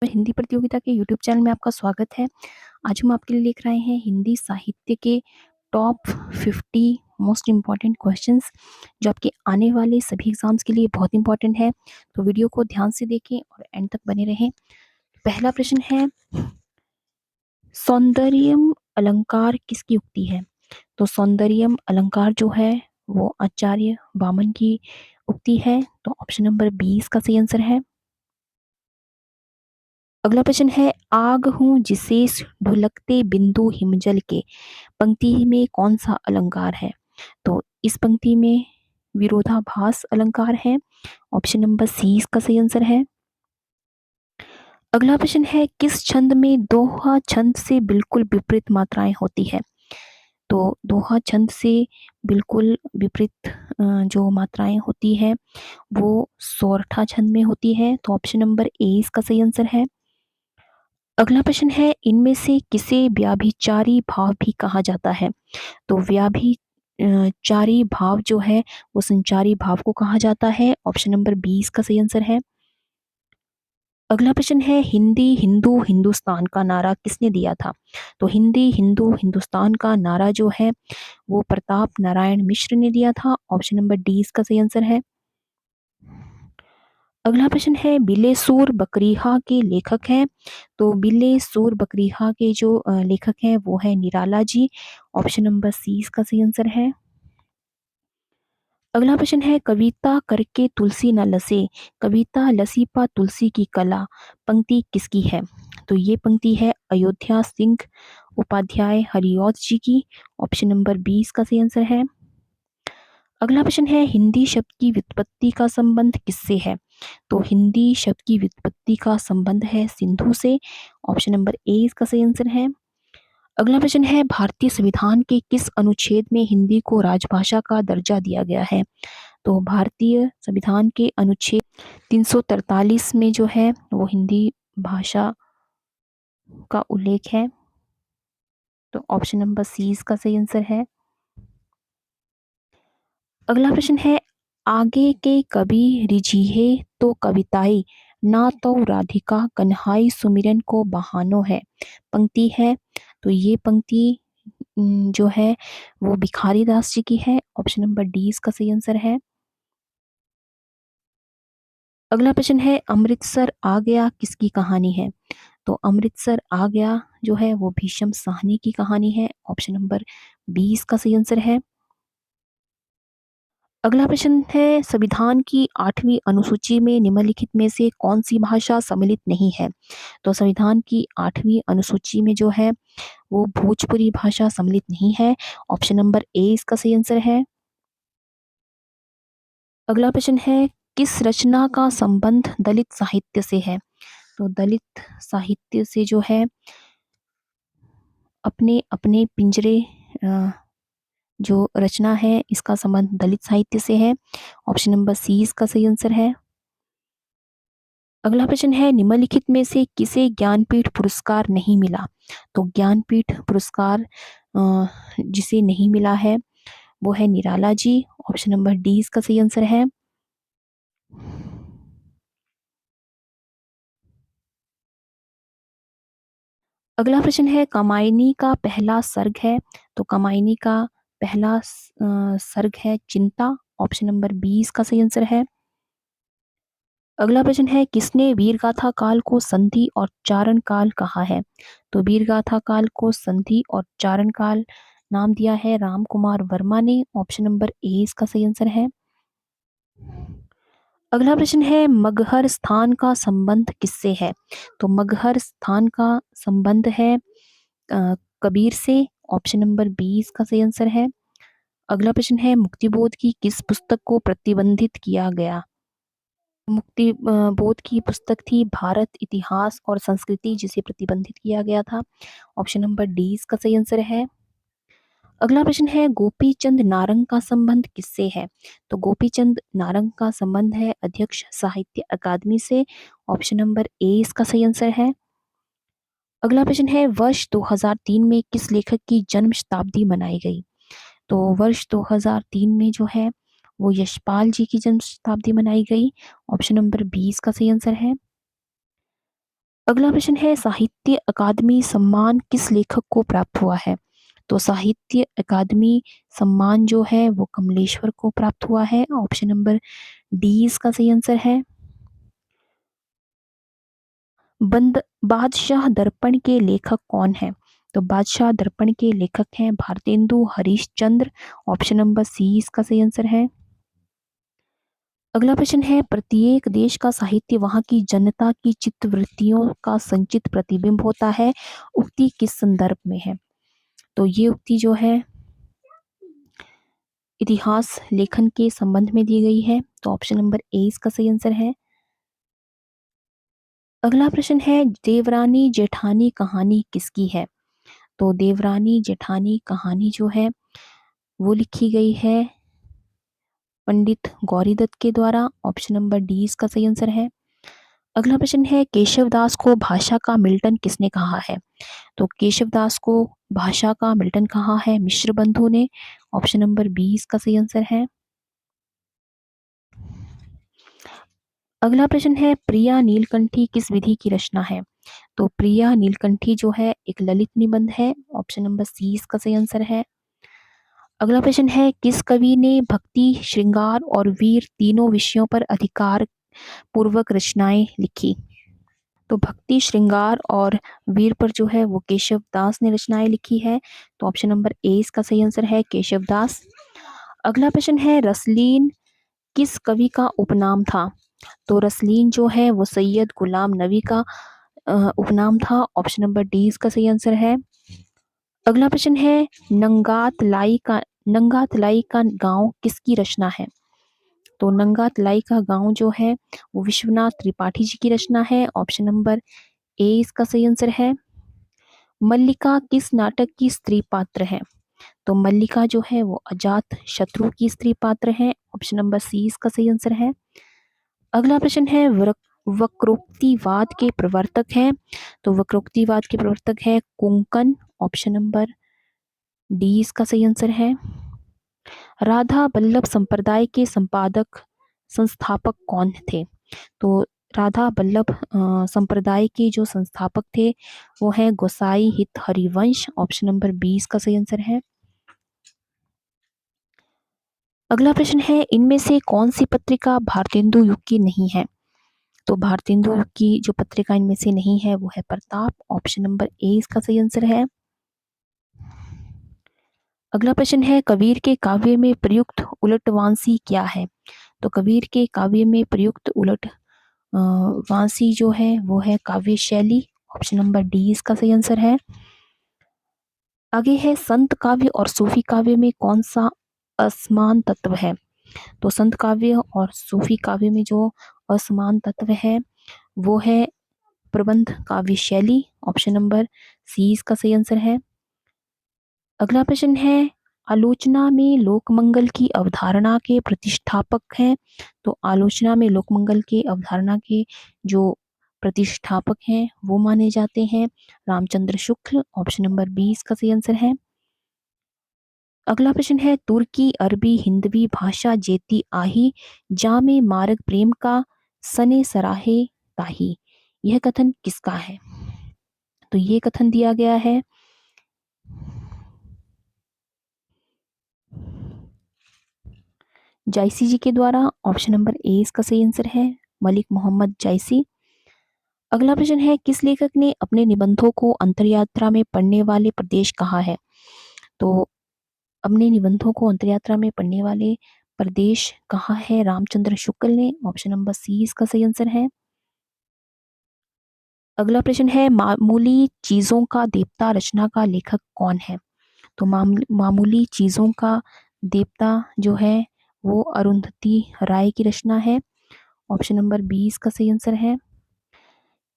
हिंदी प्रतियोगिता के YouTube channel में आपका स्वागत है। आज हम आपके लिए लेकर आए हैं हिंदी साहित्य के टॉप 50 मोस्ट इम्पॉर्टेंट क्वेश्चंस जो आपके आने वाले सभी एग्जाम्स के लिए बहुत इंपॉर्टेंट है। तो वीडियो को ध्यान से देखें और एंड तक बने रहें। पहला प्रश्न है, सौंदर्यम अलंकार किसकी उक्ति है? तो सौंदर्यम अलंकार जो है वो आचार्य वामन की उक्ति है। तो ऑप्शन नंबर 20 का सही आंसर है। अगला प्रश्न है, आग हूं जिसेस ढुलकते बिंदु हिमजल के, पंक्ति में कौन सा अलंकार है? तो इस पंक्ति में विरोधाभास अलंकार है। ऑप्शन नंबर सी इसका सही आंसर है। अगला प्रश्न है, किस छंद में दोहा छंद से बिल्कुल विपरीत मात्राएं होती है? तो दोहा छंद से बिल्कुल विपरीत जो मात्राएं होती है वो सोरठा छंद में होती है। तो ऑप्शन नंबर ए इसका सही आंसर है। अगला प्रश्न है, इनमें से किसे व्याभिचारी भाव भी कहा जाता है? तो व्याभिचारी भाव जो है वो संचारी भाव को कहा जाता है। ऑप्शन नंबर 20 का सही आंसर है। अगला प्रश्न है, हिंदी हिंदू हिंदुस्तान का नारा किसने दिया था? तो हिंदी हिंदू हिंदुस्तान का नारा जो है वो प्रताप नारायण मिश्र ने दिया था। ऑप्शन नंबर डी इसका सही आंसर है। अगला प्रश्न है, बिलेसुर बकरीहा के लेखक हैं? तो बिलेसुर बकरीहा के जो लेखक हैं वो है Nirala ji. Option number C इसका सही आंसर है। अगला प्रश्न है, कविता करके तुलसी न लसे, कविता लसी पा तुलसी की कला, पंक्ति किसकी है? तो ये पंक्ति है अयोध्या सिंह उपाध्याय हरिऔध जी की। ऑप्शन नंबर 20 का सही आंसर है। अगला प्रश्न है, हिंदी शब्द की व्युत्पत्ति का संबंध किससे है? तो हिंदी शब्द की व्युत्पत्ति का संबंध है सिंधु से। ऑप्शन नंबर ए इसका सही आंसर है। अगला प्रश्न है, भारतीय संविधान के किस अनुच्छेद में हिंदी को राजभाषा का दर्जा दिया गया है? तो भारतीय संविधान के अनुच्छेद 343 में जो है वो हिंदी भाषा का उल्लेख है। तो ऑप्शन नंबर सी इसका सही आंसर है। अगला प्रश्न है, आगे के कवि रिझिए तो कविताई, ना तो राधिका कन्हाई सुमिरन को बहानो है, पंक्ति है। तो ये पंक्ति जो है वो भिखारी दास जी की है। ऑप्शन नंबर डी इसका सही आंसर है। अगला प्रश्न है, अमृतसर आ गया किसकी कहानी है? तो अमृतसर आ गया जो है वो भीष्म साहनी की कहानी है। ऑप्शन नंबर 20 का सही आंसर है। अगला प्रश्न है, संविधान की 8वीं अनुसूची में निम्नलिखित में से कौन सी भाषा सम्मिलित नहीं है? तो संविधान की 8वीं अनुसूची में जो है वो भोजपुरी भाषा सम्मिलित नहीं है। ऑप्शन नंबर ए इसका सही आंसर है। अगला प्रश्न है, किस रचना का संबंध दलित साहित्य से है? तो दलित साहित्य से जो है अपने अपने पिंजरे जो रचना है इसका संबंध दलित साहित्य से है। ऑप्शन नंबर सी इसका सही आंसर है। अगला प्रश्न है, निम्नलिखित में से किसे ज्ञानपीठ पुरस्कार नहीं मिला? तो ज्ञानपीठ पुरस्कार जिसे नहीं मिला है वो है Nirala ji. Option number D इसका सही आंसर है। अगला प्रश्न है, कामायनी का पहला सर्ग है? तो कामायनी का पहला सर्ग है चिंता। ऑप्शन नंबर 20 का सही आंसर है। अगला प्रश्न है, किसने वीरगाथा काल को संधि और चारण काल कहा है? तो वीरगाथा काल को संधि और चारण काल नाम दिया है राम कुमार वर्मा ने। ऑप्शन नंबर ए इसका सही आंसर है। अगला प्रश्न है, मगहर स्थान का संबंध किससे है? तो मगहर स्थान का संबंध है कबीर से। ऑप्शन नंबर 20 का सही आंसर है। अगला प्रश्न है, मुक्तिबोध की किस पुस्तक को प्रतिबंधित किया गया? मुक्ति बोध की पुस्तक थी भारत इतिहास और संस्कृति जिसे प्रतिबंधित किया गया था। ऑप्शन नंबर डी इसका सही आंसर है। अगला प्रश्न है, गोपीचंद नारंग का संबंध किससे है? तो गोपीचंद नारंग का संबंध है अध्यक्ष साहित्य अकादमी से। ऑप्शन नंबर ए इसका सही आंसर है। अगला प्रश्न है, वर्ष 2003 में किस लेखक की जन्म शताब्दी मनाई गई? तो वर्ष 2003 में जो है वो यशपाल जी की जन्म शताब्दी मनाई गई। ऑप्शन नंबर 20 का सही आंसर है। अगला प्रश्न है साहित्य अकादमी सम्मान किस लेखक को प्राप्त हुआ है? तो साहित्य अकादमी सम्मान जो है वो कमलेश्वर को प्राप्त हुआ है। ऑप्शन नंबर डी इसका सही आंसर है। बंद बादशाह दर्पण के लेखक कौन है? तो बादशाह दर्पण के लेखक हैं Bharatendu Harishchandra. Option number C इसका सही आंसर है। अगला प्रश्न है प्रत्येक देश का साहित्य वहां की जनता की चित्तवृत्तियों का संचित प्रतिबिंब होता है। उक्ति किस संदर्भ में है? तो ये उक्ति जो है इतिहास लेखन के संबंध में दी गई है। तो ऑप्शन नंबर ए इसका सही आंसर है। अगला प्रश्न है देवरानी जेठानी कहानी किसकी है? तो देवरानी जेठानी कहानी जो है वो लिखी गई है पंडित गौरीदत्त के द्वारा। ऑप्शन नंबर डी इसका सही आंसर है। अगला प्रश्न है केशवदास को भाषा का मिल्टन किसने कहा है? तो केशवदास को भाषा का मिल्टन कहा है मिश्र बंधु ने। ऑप्शन नंबर बी इसका सही आंसर है। अगला प्रश्न है प्रिया नीलकंठी किस विधि की रचना है? तो प्रिया नीलकंठी जो है एक ललित निबंध है। ऑप्शन नंबर सी इसका सही आंसर है। अगला प्रश्न है किस कवि ने भक्ति श्रृंगार और वीर तीनों विषयों पर अधिकार पूर्वक रचनाएं लिखी? तो भक्ति श्रृंगार और वीर पर जो है वो केशव दास ने रचनाएं लिखी है। तो ऑप्शन नंबर ए इसका सही आंसर है केशव दास। अगला प्रश्न है रसलीन किस कवि का उपनाम था? तो रसलीन जो है वो सैयद गुलाम नबी का उपनाम था। ऑप्शन नंबर डी इसका सही आंसर है। अगला प्रश्न है नंगात लाई का गांव किसकी रचना है? तो नंगात लाई का गांव जो है वो विश्वनाथ त्रिपाठी जी की रचना है। ऑप्शन नंबर ए इसका सही आंसर है। मल्लिका किस नाटक की स्त्री पात्र है? तो मल्लिका जो है वो अजात शत्रु की स्त्री पात्र है। ऑप्शन नंबर सी इसका सही आंसर है। अगला प्रश्न है वक्रोक्तिवाद के प्रवर्तक हैं। तो वक्रोक्तिवाद के प्रवर्तक है कुंकन। ऑप्शन नंबर डी इसका सही आंसर है। राधा वल्लभ संप्रदाय के संपादक संस्थापक कौन थे? तो राधा वल्लभ संप्रदाय के जो संस्थापक थे वो है गोसाई हित हरिवंश। ऑप्शन नंबर 20 का सही आंसर है। अगला प्रश्न है इनमें से कौन सी पत्रिका भारतेंदु युग की नहीं है? तो भारतेंदु युग की जो पत्रिका इनमें से नहीं है वो है प्रताप। ऑप्शन नंबर ए इसका सही आंसर है। अगला प्रश्न है कबीर के काव्य में प्रयुक्त उलटवांसी क्या है? तो कबीर के काव्य में प्रयुक्त उलट वांसी जो है वो है काव्य शैली। ऑप्शन नंबर डी इसका सही आंसर है। आगे है संत काव्य और सूफी काव्य में कौन सा असमान तत्व है? तो संत काव्य और सूफी काव्य में जो असमान तत्व है वो है प्रबंध काव्य शैली। ऑप्शन नंबर सी इसका सही आंसर है। अगला प्रश्न है आलोचना में लोकमंगल की अवधारणा के प्रतिष्ठापक हैं। तो आलोचना में लोकमंगल के अवधारणा के जो प्रतिष्ठापक हैं वो माने जाते हैं Ramchandra Shukla. Option number B इसका सही आंसर है। अगला प्रश्न है तुर्की अरबी हिंदवी भाषा जेती आही जामे मार्ग प्रेम का सने सराहे ताही यह कथन किसका है? तो ये कथन दिया गया है जायसी जी के द्वारा। ऑप्शन नंबर ए इसका सही आंसर है मलिक मोहम्मद जायसी। अगला प्रश्न है किस लेखक ने अपने निबंधों को अंतरयात्रा में पढ़ने वाले प्रदेश कहा है? तो अपने निबंधों को अंतरयात्रा में पढ़ने वाले प्रदेश कहा है रामचंद्र शुक्ल ने। ऑप्शन नंबर सी इसका सही आंसर है। अगला प्रश्न है मामूली चीजों का देवता रचना का लेखक कौन है? तो मामूली चीजों का देवता जो है वो अरुंधति राय की रचना है। ऑप्शन नंबर 20 का सही आंसर है।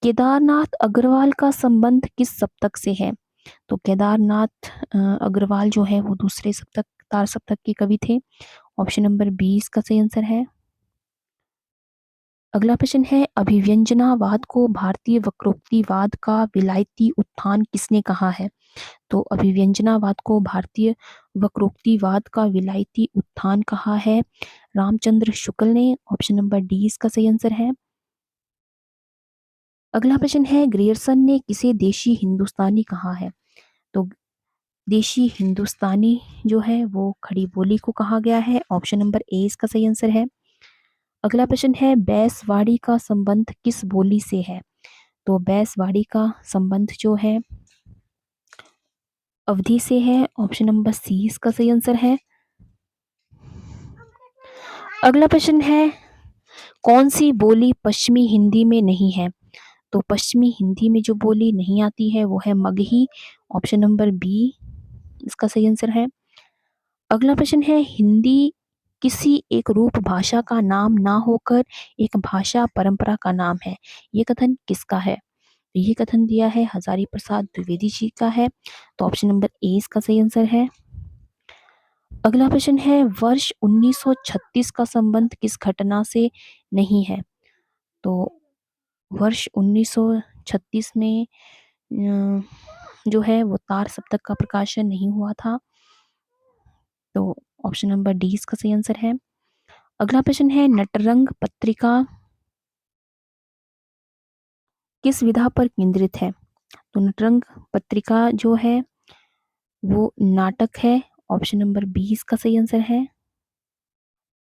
केदारनाथ अग्रवाल का संबंध किस सप्तक से है? तो केदारनाथ अग्रवाल जो है वो दूसरे सप्तक तार सप्तक के कवि थे। ऑप्शन नंबर 20 का सही आंसर है। अगला प्रश्न है अभिव्यंजनावाद को भारतीय वक्रोक्तिवाद का विलायती उत्थान किसने कहा है? तो अभिव्यंजनावाद को भारतीय वक्रोक्तिवाद का विलायती उत्थान कहा है रामचंद्र शुक्ल ने। ऑप्शन नंबर डी इसका सही आंसर है। अगला प्रश्न है, ग्रियर्सन ने किसे देशी हिंदुस्तानी कहा है? तो देशी हिंदुस्तानी जो है वो खड़ी बोली को कहा गया है। ऑप्शन नंबर ए इसका सही आंसर है। अगला प्रश्न है, बैसवाड़ी का संबंध किस बोली से है? तो बैसवाड़ी का संबंध जो है अवधि से है। ऑप्शन नंबर सी इसका सही आंसर है। अगला प्रश्न है, कौन सी बोली पश्चिमी हिंदी में नहीं है? तो पश्चिमी हिंदी में जो बोली नहीं आती है वो है मगही। ऑप्शन नंबर बी इसका सही आंसर है। अगला प्रश्न है, हिंदी किसी एक रूप भाषा का नाम ना होकर एक भाषा परंपरा का नाम है, ये कथन किसका है? ये कथन दिया है हजारी प्रसाद द्विवेदी जी का है। तो ऑप्शन नंबर ए इसका सही आंसर है। अगला प्रश्न है, वर्ष 1936 का संबंध किस घटना से नहीं है? तो वर्ष 1936 में जो है वो तार सप्तक का प्रकाशन नहीं हुआ था। तो ऑप्शन नंबर डी इसका सही आंसर है। अगला प्रश्न है, नटरंग पत्रिका किस विधा पर केंद्रित है? तो नटरंग पत्रिका जो है वो नाटक है। ऑप्शन नंबर बी इसका सही आंसर है।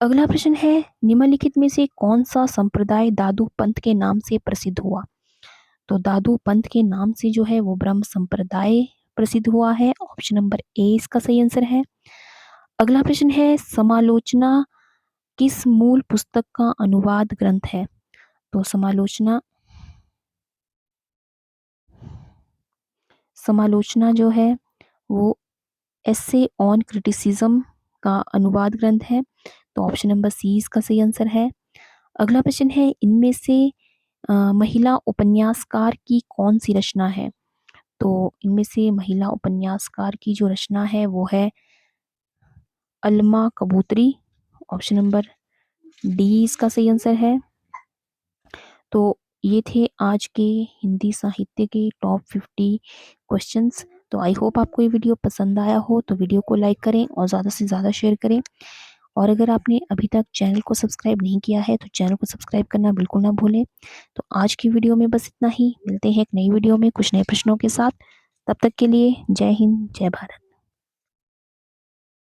अगला प्रश्न है, निम्नलिखित में से कौन सा संप्रदाय दादू पंथ के नाम से प्रसिद्ध हुआ? तो दादू पंथ के नाम से जो है वो ब्रह्म संप्रदाय प्रसिद्ध हुआ है। ऑप्शन नंबर ए इसका सही आंसर है। अगला प्रश्न है, समालोचना किस मूल पुस्तक का अनुवाद ग्रंथ है? तो समालोचना समालोचना जो है वो एसे ऑन क्रिटिसिज्म का अनुवाद ग्रंथ है। तो ऑप्शन नंबर सी इसका सही आंसर है। अगला प्रश्न है, इनमें से महिला उपन्यासकार की कौन सी रचना है? तो इनमें से महिला उपन्यासकार की जो रचना है वो है अलमा कबूतरी। ऑप्शन नंबर डी इसका सही आंसर है। तो ये थे आज के हिंदी साहित्य के टॉप 50 क्वेश्चंस। तो आई होप आपको ये वीडियो पसंद आया हो, तो वीडियो को लाइक करें और ज़्यादा से ज़्यादा शेयर करें। और अगर आपने अभी तक चैनल को सब्सक्राइब नहीं किया है तो चैनल को सब्सक्राइब करना बिल्कुल ना भूलें। तो आज की वीडियो में बस इतना ही। मिलते हैं एक नई वीडियो में कुछ नए प्रश्नों के साथ। तब तक के लिए जय हिंद, जय भारत।